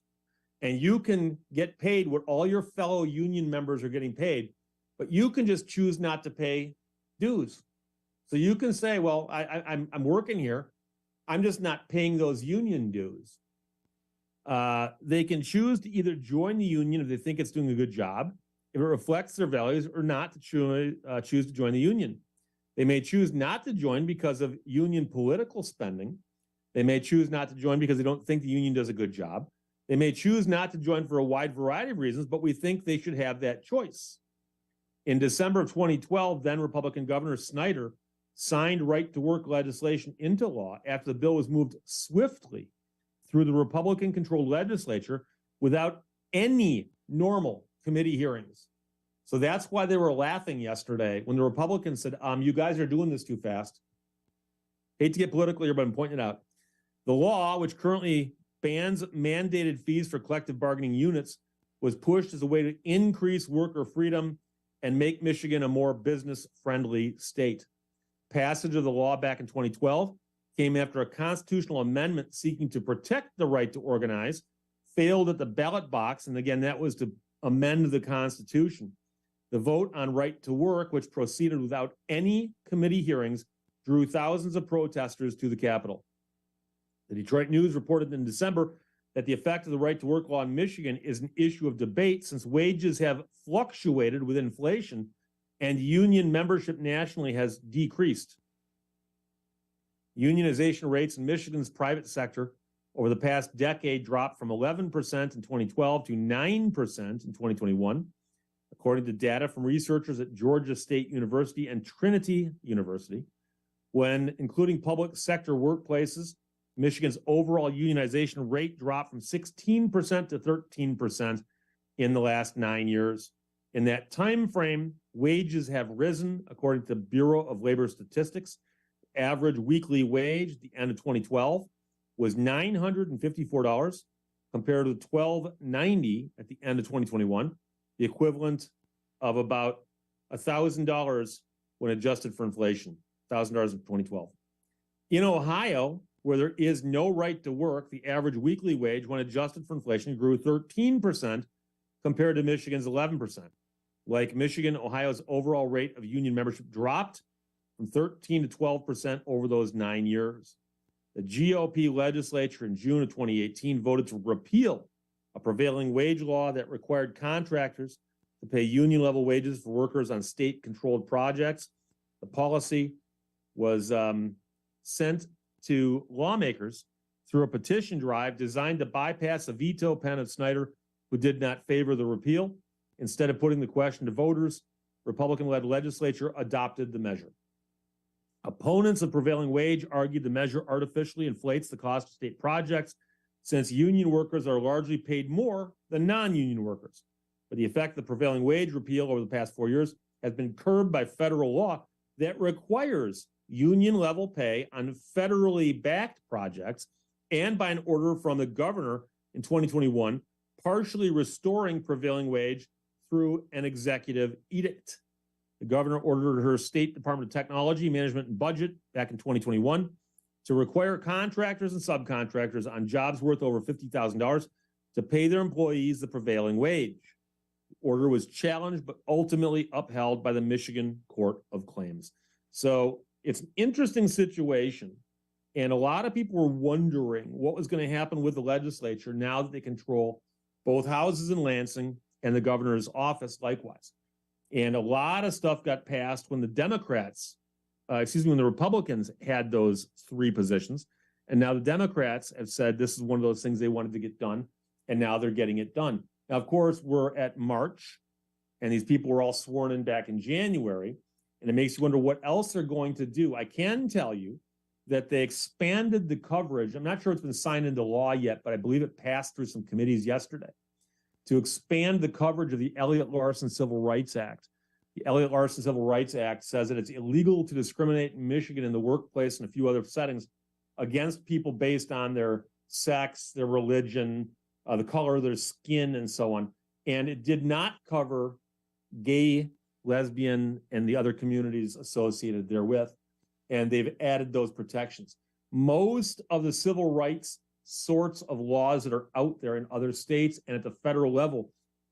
and you can get paid what all your fellow union members are getting paid, but you can just choose not to pay dues. So you can say, well, I'm working here, I'm just not paying those union dues. They can choose to either join the union if they think it's doing a good job, if it reflects their values, or not to choose to join the union. They may choose not to join because of union political spending. They may choose not to join because they don't think the union does a good job. They may choose not to join for a wide variety of reasons, but we think they should have that choice. In December of 2012, then Republican Governor Snyder signed right to work legislation into law after the bill was moved swiftly through the Republican-controlled legislature without any normal committee hearings. So that's why they were laughing yesterday when the Republicans said, you guys are doing this too fast. Hate to get political here, but I'm pointing it out. The law, which currently bans mandated fees for collective bargaining units, was pushed as a way to increase worker freedom and make Michigan a more business-friendly state. Passage of the law back in 2012 came after a constitutional amendment seeking to protect the right to organize failed at the ballot box, and again, that was to amend the Constitution. The vote on right to work, which proceeded without any committee hearings, drew thousands of protesters to the Capitol. The Detroit News reported in December that the effect of the right to work law in Michigan is an issue of debate since wages have fluctuated with inflation and union membership nationally has decreased. Unionization rates in Michigan's private sector over the past decade dropped from 11% in 2012 to 9% in 2021, according to data from researchers at Georgia State University and Trinity University. When including public sector workplaces, Michigan's overall unionization rate dropped from 16% to 13% in the last 9 years. In that time frame, wages have risen, according to the Bureau of Labor Statistics. Average weekly wage at the end of 2012 was $954 compared to $1,290 at the end of 2021, the equivalent of about $1,000 when adjusted for inflation, $1,000 in 2012. In Ohio, where there is no right to work, the average weekly wage when adjusted for inflation grew 13% compared to Michigan's 11%. Like Michigan, Ohio's overall rate of union membership dropped from 13 to 12% over those 9 years. The GOP legislature in June of 2018 voted to repeal a prevailing wage law that required contractors to pay union-level wages for workers on state-controlled projects. The policy was sent to lawmakers through a petition drive designed to bypass the veto pen of Snyder, who did not favor the repeal. Instead of putting the question to voters, Republican-led legislature adopted the measure. Opponents of prevailing wage argued the measure artificially inflates the cost of state projects since union workers are largely paid more than non-union workers. But the effect of the prevailing wage repeal over the past 4 years has been curbed by federal law that requires union-level pay on federally backed projects and by an order from the governor in 2021, partially restoring prevailing wage through an executive edict. The governor ordered her State Department of Technology, Management, and Budget back in 2021 to require contractors and subcontractors on jobs worth over $50,000 to pay their employees the prevailing wage. The order was challenged but ultimately upheld by the Michigan Court of Claims. So it's an interesting situation, and a lot of people were wondering what was going to happen with the legislature now that they control both houses in Lansing and the governor's office likewise. And a lot of stuff got passed when the when the Republicans had those three positions. And now the Democrats have said this is one of those things they wanted to get done, and now they're getting it done. Now, of course, we're at March, and these people were all sworn in back in January, and it makes you wonder what else they're going to do. I can tell you that they expanded the coverage. I'm not sure it's been signed into law yet, but I believe it passed through some committees yesterday to expand the coverage of the Elliott-Larsen Civil Rights Act. The Elliott-Larsen Civil Rights Act says that it's illegal to discriminate in Michigan in the workplace and a few other settings against people based on their sex, their religion, the color of their skin, and so on. And it did not cover gay, lesbian, and the other communities associated therewith. And they've added those protections. Most of the civil rights sorts of laws that are out there in other states and at the federal level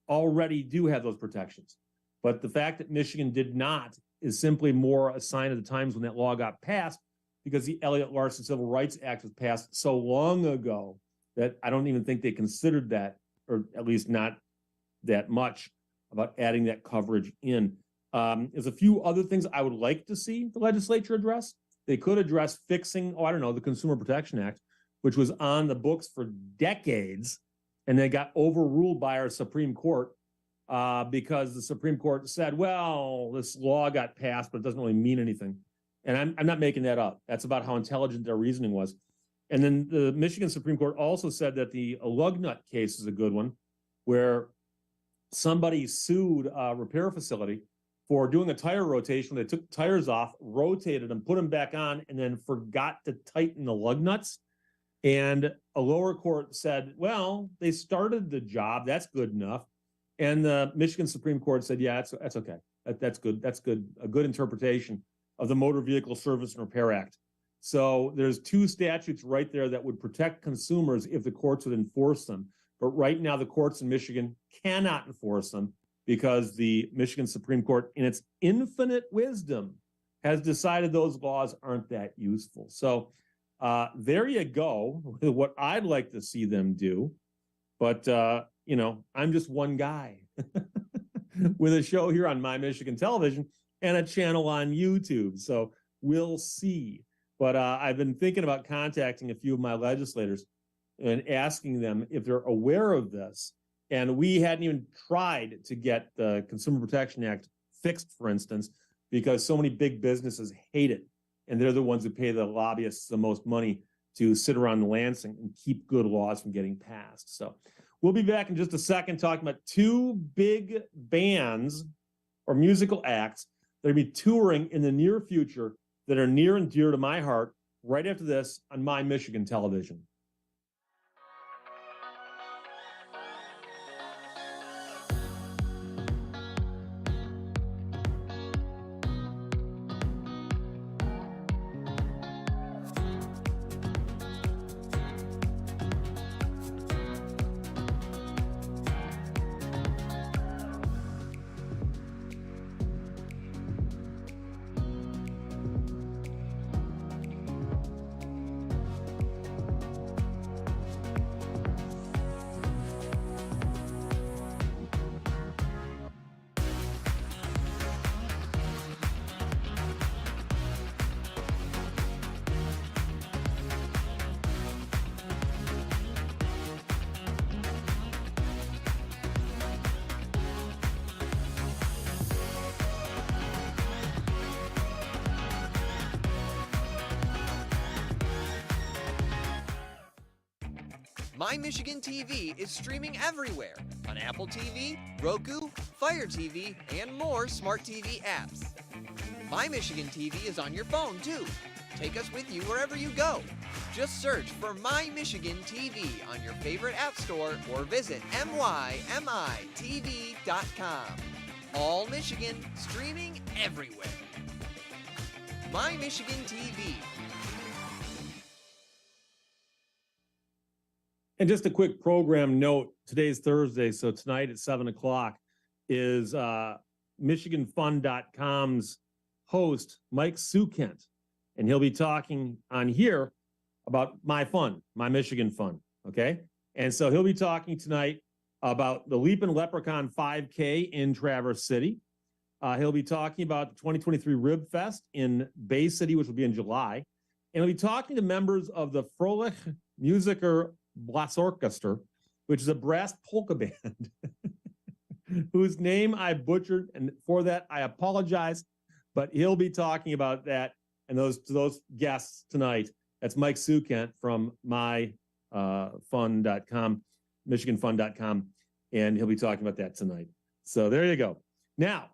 already do have those protections. But the fact that Michigan did not is simply more a sign of the times when that law got passed, because the Elliott-Larsen Civil Rights Act was passed so long ago that I don't even think they considered that, or at least not that much, about adding that coverage in. There's a few other things I would like to see the legislature address. They could address fixing, the Consumer Protection Act, which was on the books for decades, and then got overruled by our Supreme Court because the Supreme Court said, well, this law got passed, but it doesn't really mean anything. And I'm not making that up. That's about how intelligent their reasoning was. And then the Michigan Supreme Court also said that the lug nut case is a good one, where somebody sued a repair facility for doing a tire rotation. They took tires off, rotated them, put them back on, and then forgot to tighten the lug nuts. And a lower court said, well, they started the job. That's good enough. And the Michigan Supreme Court said, yeah, that's okay. That's good. That's good. A good interpretation of the Motor Vehicle Service and Repair Act. So there's two statutes right there that would protect consumers if the courts would enforce them. But right now, the courts in Michigan cannot enforce them. because the Michigan Supreme Court, in its infinite wisdom, has decided those laws aren't that useful. So there you go, with what I'd like to see them do. But, I'm just one guy with a show here on My Michigan Television and a channel on YouTube. So we'll see. But I've been thinking about contacting a few of my legislators and asking them if they're aware of this. And we hadn't even tried to get the Consumer Protection Act fixed, for instance, because so many big businesses hate it. And they're the ones who pay the lobbyists the most money to sit around Lansing and keep good laws from getting passed. So we'll be back in just a second talking about two big bands or musical acts that will be touring in the near future that are near and dear to my heart right after this on My Michigan Television. My Michigan TV is streaming everywhere on Apple TV, Roku, Fire TV, and more smart TV apps. My Michigan TV is on your phone too. Take us with you wherever you go. Just search for My Michigan TV on your favorite app store or visit mymitv.com. All Michigan, streaming everywhere. My Michigan TV. And just a quick program note, today's Thursday, so tonight at 7 o'clock is MichiganFun.com's host, Mike Sukent, and he'll be talking on here about My Michigan Fun, okay? And so he'll be talking tonight about the Leapin' Leprechaun 5K in Traverse City. He'll be talking about the 2023 Rib Fest in Bay City, which will be in July. And he'll be talking to members of the Froelich Musiker Blasorchester, which is a brass polka band, whose name I butchered, and for that I apologize. But he'll be talking about that and those guests tonight. That's Mike Sukent from myfun.com, MichiganFun.com, and he'll be talking about that tonight. So there you go. Now,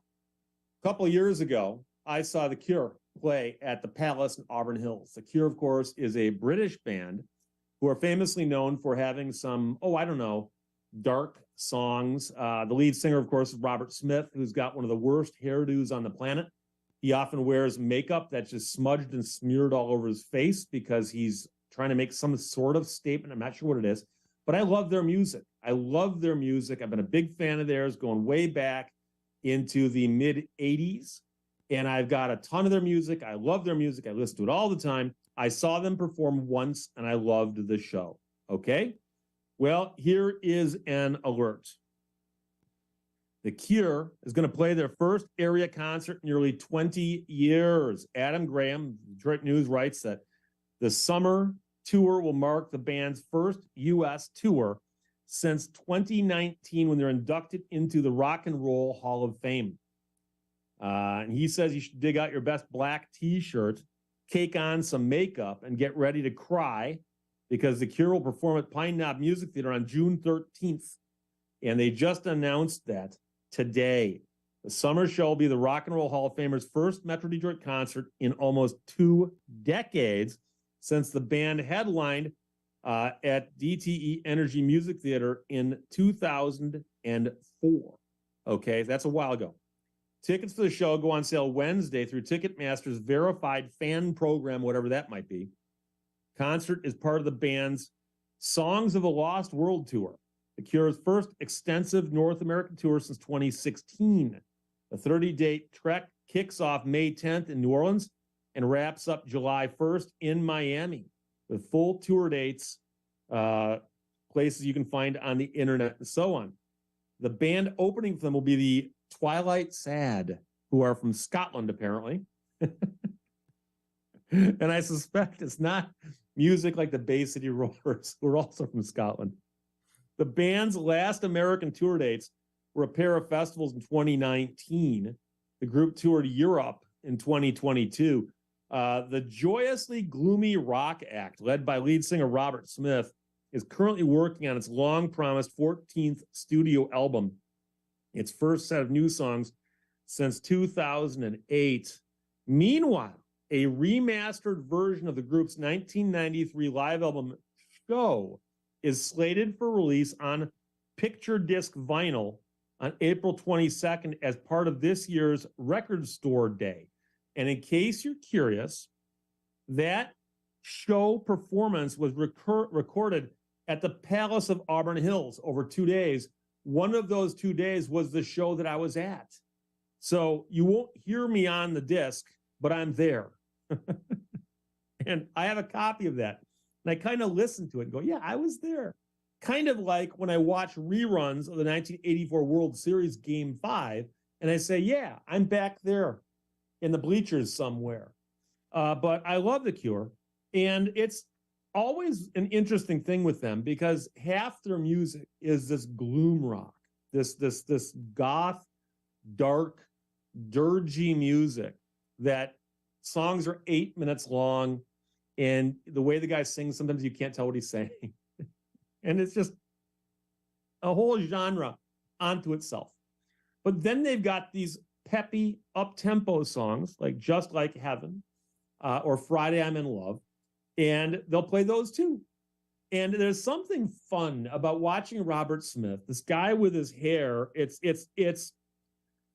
a couple of years ago, I saw The Cure play at the Palace in Auburn Hills. The Cure, of course, is a British band who are famously known for having some, dark songs. The lead singer, of course, is Robert Smith, who's got one of the worst hairdos on the planet. He often wears makeup that's just smudged and smeared all over his face because he's trying to make some sort of statement. I'm not sure what it is, but I love their music. I've been a big fan of theirs going way back into the mid-'80s, and I've got a ton of their music. I love their music. I listen to it all the time. I saw them perform once, and I loved the show, okay? Well, here is an alert. The Cure is going to play their first area concert in nearly 20 years. Adam Graham, Detroit News, writes that the summer tour will mark the band's first U.S. tour since 2019 when they're inducted into the Rock and Roll Hall of Fame. And he says you should dig out your best black T-shirt, cake on some makeup, and get ready to cry because The Cure will perform at Pine Knob Music Theater on June 13th. And they just announced that today. The summer show will be the Rock and Roll Hall of Famers' first Metro Detroit concert in almost 2 decades since the band headlined at DTE Energy Music Theater in 2004. Okay, that's a while ago. Tickets for the show go on sale Wednesday through Ticketmaster's verified fan program, whatever that might be. Concert is part of the band's Songs of the Lost World Tour. The Cure's first extensive North American tour since 2016. The 30-date trek kicks off May 10th in New Orleans and wraps up July 1st in Miami, with full tour dates, places you can find on the internet, and so on. The band opening for them will be the Twilight Sad, who are from Scotland, apparently. And I suspect it's not music like the Bay City Rollers, who are also from Scotland. The band's last American tour dates were a pair of festivals in 2019. The group toured Europe in 2022. The joyously gloomy rock act, led by lead singer Robert Smith, is currently working on its long-promised 14th studio album, its first set of new songs since 2008. Meanwhile, a remastered version of the group's 1993 live album, Show, is slated for release on picture disc vinyl on April 22nd as part of this year's Record Store Day. And in case you're curious, that Show performance was recorded at the Palace of Auburn Hills over 2 days. One of those 2 days was the show that I was at. So you won't hear me on the disc, but I'm there. And I have a copy of that. And I kind of listen to it and go, yeah, I was there. Kind of like when I watch reruns of the 1984 World Series Game 5, and I say, yeah, I'm back there in the bleachers somewhere. But I love The Cure. And it's always an interesting thing with them because half their music is this gloom rock, this goth, dark, dirgy music that songs are 8 minutes long. And the way the guy sings, sometimes you can't tell what he's saying. And it's just a whole genre onto itself. But then they've got these peppy, up-tempo songs like Just Like Heaven or Friday I'm in Love. And they'll play those too. And there's something fun about watching Robert Smith, this guy with his hair. It's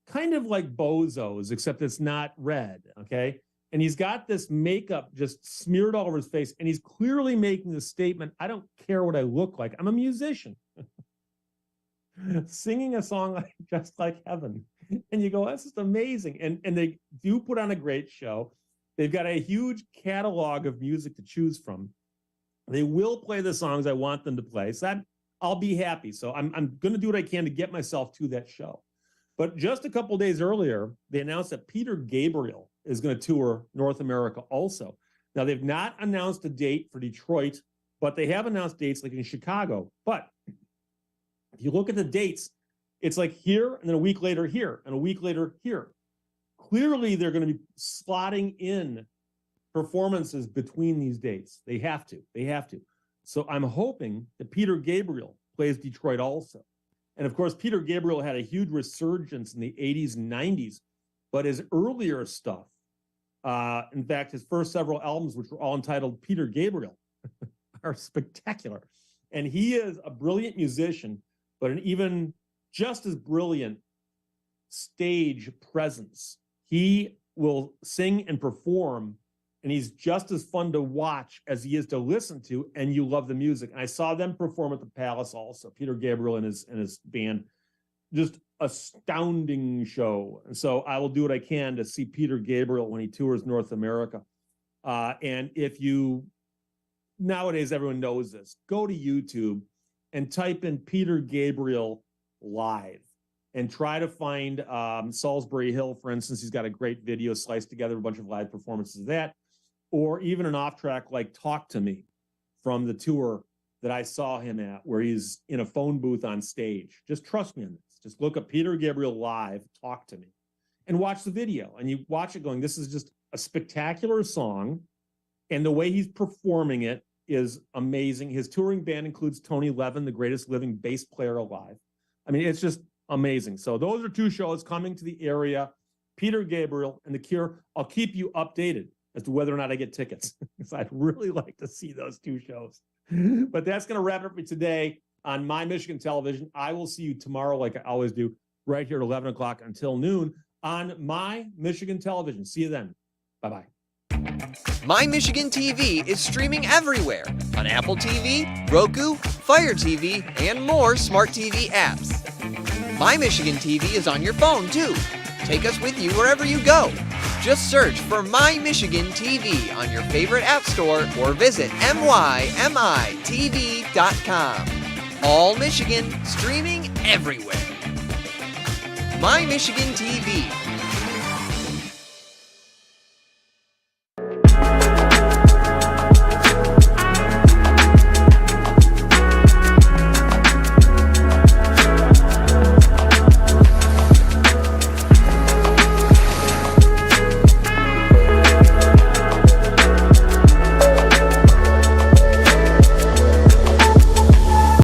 kind of like Bozo's, except it's not red, okay? And he's got this makeup just smeared all over his face, and he's clearly making the statement, I don't care what I look like. I'm a musician. Singing a song like Just Like Heaven. And you go, that's just amazing. And they do put on a great show. They've got a huge catalog of music to choose from. They will play the songs I want them to play. So I'll be happy. So I'm going to do what I can to get myself to that show. But just a couple days earlier, they announced that Peter Gabriel is going to tour North America also. Now, they've not announced a date for Detroit, but they have announced dates like in Chicago. But if you look at the dates, it's like here, and then a week later here, and a week later here. Clearly, they're going to be slotting in performances between these dates. They have to. They have to. So I'm hoping that Peter Gabriel plays Detroit also. And of course, Peter Gabriel had a huge resurgence in the 80s and 90s, but his earlier stuff, in fact, his first several albums, which were all entitled Peter Gabriel, are spectacular. And he is a brilliant musician, but an even just as brilliant stage presence. He will sing and perform, and he's just as fun to watch as he is to listen to, and you love the music. And I saw them perform at the Palace also, Peter Gabriel and his band. Just astounding show. And so I will do what I can to see Peter Gabriel when he tours North America. And if you, nowadays everyone knows this, go to YouTube and type in Peter Gabriel live and try to find Salisbury Hill, for instance. He's got a great video sliced together, a bunch of live performances of that, or even an off track like Talk to Me from the tour that I saw him at, where he's in a phone booth on stage. Just trust me on this. Just look up Peter Gabriel live, Talk to Me, and watch the video. And you watch it going, this is just a spectacular song. And the way he's performing it is amazing. His touring band includes Tony Levin, the greatest living bass player alive. I mean, it's just amazing. So those are two shows coming to the area, Peter Gabriel and The Cure. I'll keep you updated as to whether or not I get tickets, because I'd really like to see those two shows. But that's going to wrap it up for today on My Michigan Television. I will see you tomorrow, like I always do, right here at 11 o'clock until noon on My Michigan Television. See you then. Bye-bye. My Michigan TV is streaming everywhere on Apple TV, Roku, Fire TV, and more smart TV apps. My Michigan TV is on your phone too. Take us with you wherever you go. Just search for My Michigan TV on your favorite app store or visit mymitv.com. All Michigan, streaming everywhere. My Michigan TV.